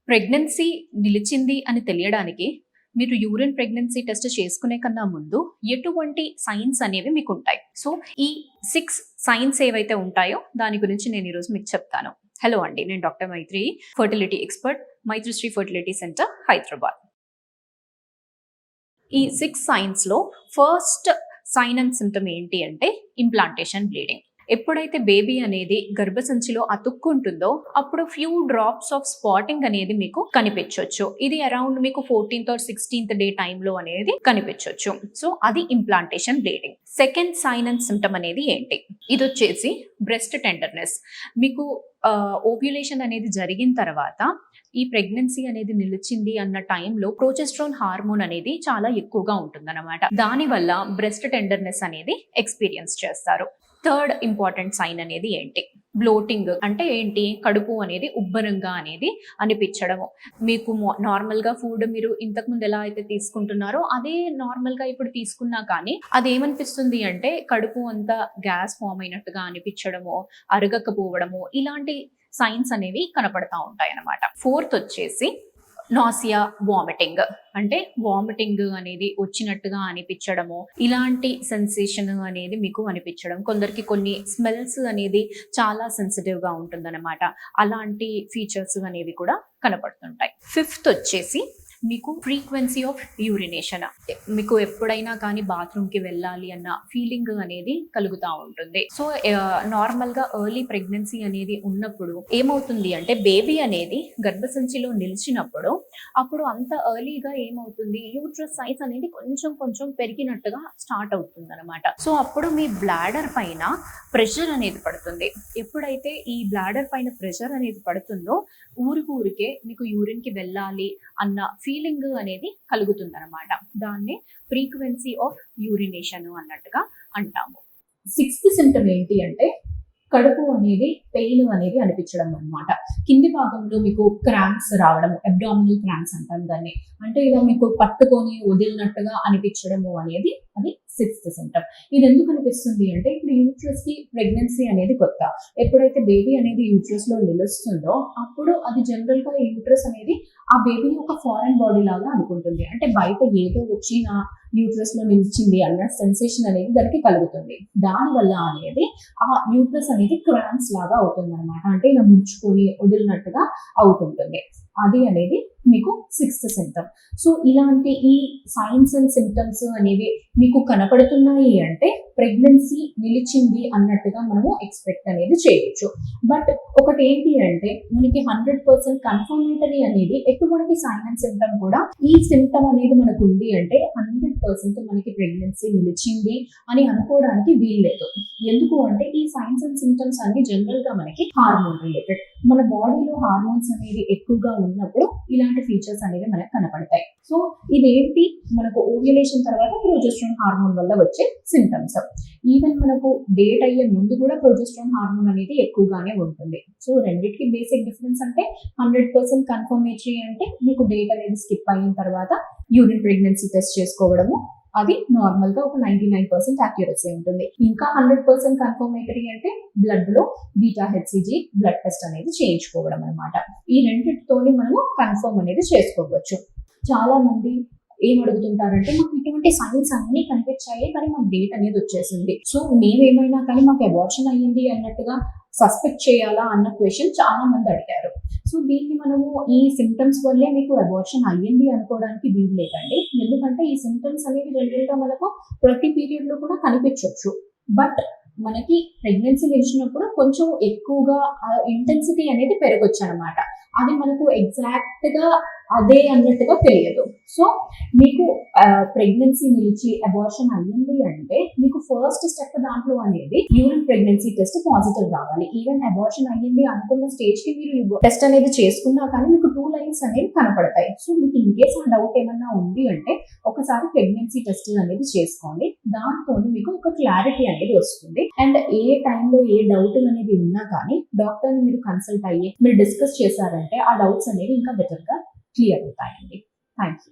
Pregnancy నిలిచింది అని తెలియడానికి మీరు యూరిన్ ప్రెగ్నెన్సీ టెస్ట్ చేసుకునే కన్నా ముందు ఎటువంటి సైన్స్ అనేవి మీకు ఉంటాయి. సో ఈ 6 సైన్స్ ఏవైతే ఉంటాయో దాని గురించి నేను ఈరోజు మీకు చెప్తాను. హలో అండి, నేను doctor Maitri, fertility expert, Maitrishri fertility centre, Hyderabad. ఈ 6 సైన్స్ లో ఫస్ట్ సైన్ అండ్ సిమ్టమ్ ఏంటి అంటే ఇంప్లాంటేషన్ బ్లీడింగ్. ఎప్పుడైతే బేబీ అనేది గర్భసంచిలో అతుక్కుంటుందో అప్పుడు ఫ్యూ డ్రాప్స్ ఆఫ్ స్పాటింగ్ అనేది మీకు కనిపించవచ్చు. ఇది అరౌండ్ మీకు 14th or 16th డే టైంలో అనేది కనిపించవచ్చు. సో అది implantation bleeding. Second sign and symptom అనేది ఏంటి? ఇది వచ్చేసి బ్రెస్ట్ టెండర్నెస్. మీకు ఓవ్యులేషన్ అనేది జరిగిన తర్వాత ఈ ప్రెగ్నెన్సీ అనేది నిలిచింది అన్న టైంలో ప్రోజెస్ట్రాన్ హార్మోన్ అనేది చాలా ఎక్కువగా ఉంటుందన్నమాట. దానివల్ల బ్రెస్ట్ టెండర్నెస్ అనేది ఎక్స్పీరియన్స్ చేస్తారు. థర్డ్ ఇంపార్టెంట్ సైన్ అనేది ఏంటి? బ్లోటింగ్ అంటే ఏంటి? కడుపు అనేది ఉబ్బరంగా అనేది అనిపించడము. మీకు నార్మల్గా ఫుడ్ మీరు ఇంతకు ముందు ఎలా అయితే తీసుకుంటున్నారో అదే నార్మల్గా ఇప్పుడు తీసుకున్నా కానీ అదేమనిపిస్తుంది అంటే కడుపు అంతా గ్యాస్ ఫామ్ అయినట్టుగా అనిపించడము, అరగకపోవడము, ఇలాంటి సైన్స్ అనేవి కనపడతా ఉంటాయి అన్నమాట. ఫోర్త్ వచ్చేసి నాసియా, వామిటింగ్. అంటే వామిటింగ్ అనేది వచ్చినట్టుగా అనిపించడము, ఇలాంటి సెన్సేషన్ అనేది మీకు అనిపించడం. కొందరికి కొన్ని స్మెల్స్ అనేది చాలా సెన్సిటివ్ గా ఉంటుందన్నమాట. అలాంటి ఫీచర్స్ అనేవి కూడా కనపడుతుంటాయి. ఫిఫ్త్ వచ్చేసి మీకు ఫ్రీక్వెన్సీ ఆఫ్ యూరినేషన్. మీకు ఎప్పుడైనా కానీ బాత్రూమ్కి వెళ్ళాలి అన్న ఫీలింగ్ అనేది కలుగుతూ ఉంటుంది. సో నార్మల్గా ఎర్లీ ప్రెగ్నెన్సీ అనేది ఉన్నప్పుడు ఏమవుతుంది అంటే బేబీ అనేది గర్భసంచిలో నిలిచినప్పుడు అప్పుడు అంత ఎర్లీగా ఏమవుతుంది, యూట్రస్ సైజ్ అనేది కొంచెం కొంచెం పెరిగినట్టుగా స్టార్ట్ అవుతుంది అనమాట. సో అప్పుడు మీ బ్లాడర్ పైన ప్రెషర్ అనేది పడుతుంది. ఎప్పుడైతే ఈ బ్లాడర్ పైన ప్రెషర్ అనేది పడుతుందో ఊరికే మీకు యూరిన్కి వెళ్ళాలి అన్న ఫీలింగ్ అనేది కలుగుతుంది అనమాట. దాన్ని ఫ్రీక్వెన్సీ ఆఫ్ యూరినేషన్ అన్నట్టుగా అంటాము. 6th సిమ్టమ్ ఏంటి అంటే కడుపు అనేది పెయిన్ అనేది అనిపించడం అనమాట. కింది భాగంలో మీకు క్రాంప్స్ రావడం, అబ్డామినల్ క్రాంప్స్ అంటాం దాన్ని. అంటే ఇలా మీకు పట్టుకొని వదిలినట్టుగా అనిపించడము అనేది అది 6th సిమ్టమ్. ఇది ఎందుకు అనిపిస్తుంది అంటే ఇప్పుడు యూట్రస్ కి ప్రెగ్నెన్సీ అనేది కొత్త. ఎప్పుడైతే బేబీ అనేది యూట్రస్ లో నిలుస్తుందో అప్పుడు అది జనరల్ గా యూట్రస్ అనేది ఆ బేబీ ఒక ఫారెన్ బాడీ లాగా అనుకుంటుంది. అంటే బయట ఏదో వచ్చి నా యూట్రస్ లో నిలిచింది అన్న సెన్సేషన్ అనేది దానికి కలుగుతుంది. దానివల్ల అనేది ఆ యూట్రస్ అనేది క్రాంప్స్ లాగా అవుతుంది అనమాట. అంటే ఇలా ముంచుకొని వదిలినట్టుగా అవుతుంటుంది. అది అనేది మీకు 6th సిమ్టమ్. సో ఇలాంటి ఈ సైన్స్ అండ్ సిమ్టమ్స్ అనేవి మీకు కనపడుతున్నాయి అంటే ప్రెగ్నెన్సీ నిలిచింది అన్నట్టుగా మనము ఎక్స్పెక్ట్ అనేది చేయొచ్చు. బట్ ఒకటి ఏంటి అంటే మనకి 100% కన్ఫర్మేటరీ అనేది ఎటువంటి సైన్ అండ్ సిమ్టమ్ కూడా ఈ సిమ్టమ్ అనేది మనకు ఉంది అంటే 100% మనకి ప్రెగ్నెన్సీ నిలిచింది అని అనుకోవడానికి వీల్లేదు. ఎందుకు అంటే ఈ సైన్స్ అండ్ సిమ్టమ్స్ అన్ని జనరల్ గా మనకి హార్మోన్ రిలేటెడ్. మన బాడీలో హార్మోన్స్ అనేది ఎక్కువగా ఉన్నప్పుడు ఇలాంటి ఫీచర్స్ అనేవి మనకు కనపడతాయి. సో ఇదేంటి, మనకు ఓవ్యులేషన్ తర్వాత ప్రోజెస్ట్రాన్ హార్మోన్ వల్ల వచ్చే సిమ్టమ్స్. ఈవెన్ మనకు డేట్ అయ్యే ముందు కూడా ప్రోజెస్ట్రాన్ హార్మోన్ అనేది ఎక్కువగానే ఉంటుంది. సో రెండింటికి బేసిక్ డిఫరెన్స్ అంటే 100% కన్ఫర్మేటరీ అంటే మీకు డేట్ అనేది స్కిప్ అయిన తర్వాత యూరిన్ ప్రెగ్నెన్సీ టెస్ట్ చేసుకోవడము, అది నార్మల్ గా ఒక 99% యాక్యురసీ ఉంటుంది. ఇంకా 100% కన్ఫర్మేటరీ అంటే బ్లడ్ లో బీటా హెచ్సిజీ బ్లడ్ టెస్ట్ అనేది చేయించుకోవడం అనమాట. ఈ రెండింటితోని మనము కన్ఫర్మ్ అనేది చేసుకోవచ్చు. చాలా మంది ఏం అడుగుతుంటారంటే మాకు ఇటువంటి సైన్స్ అన్ని కనిపించాయి కానీ మాకు డేట్ అనేది వచ్చేసింది, సో మేమేమైనా కానీ మాకు అబార్షన్ అయ్యింది అన్నట్టుగా సస్పెక్ట్ చేయాలా అన్న క్వశ్చన్ చాలా మంది అడిగారు. సో దీన్ని మనము ఈ సిమ్టమ్స్ వల్లే మీకు అబార్షన్ అయ్యింది అనుకోవడానికి వీలు లేదండి. ఎందుకంటే ఈ సిమ్టమ్స్ అనేవి జనరల్ గా మనకు ప్రతి పీరియడ్ లో కూడా కనిపించవచ్చు. బట్ మనకి ప్రెగ్నెన్సీ నిలిచినప్పుడు కొంచెం ఎక్కువగా ఇంటెన్సిటీ అనేది పెరగొచ్చు అనమాట. అది మనకు ఎగ్జాక్ట్ గా అదే అన్నట్టుగా తెలియదు. సో మీకు ప్రెగ్నెన్సీ నిలిచి అబార్షన్ అయ్యింది అంటే మీకు ఫస్ట్ స్టెప్ దాంట్లో అనేది యూరిన్ ప్రెగ్నెన్సీ టెస్ట్ పాజిటివ్ రావాలి. ఈవెన్ అబార్షన్ అయ్యింది అనుకున్న స్టేజ్ కి మీరు టెస్ట్ అనేది చేసుకున్నా కానీ మీకు 2 లైన్స్ అనేవి కనపడతాయి. సో మీకు ఇన్ కేస్ ఆ డౌట్ ఏమన్నా ఉంది అంటే ఒకసారి ప్రెగ్నెన్సీ టెస్ట్ అనేది చేసుకోండి. దాంతో మీకు ఒక క్లారిటీ అనేది వస్తుంది. అండ్ ఏ టైంలో ఏ డౌట్ అనేది ఉన్నా కానీ డాక్టర్ని మీరు కన్సల్ట్ అయ్యి మీరు డిస్కస్ చేశారంటే ఆ డౌట్స్ అనేవి ఇంకా బెటర్ గా క్లియర్ అవుతాయండి. Thank you.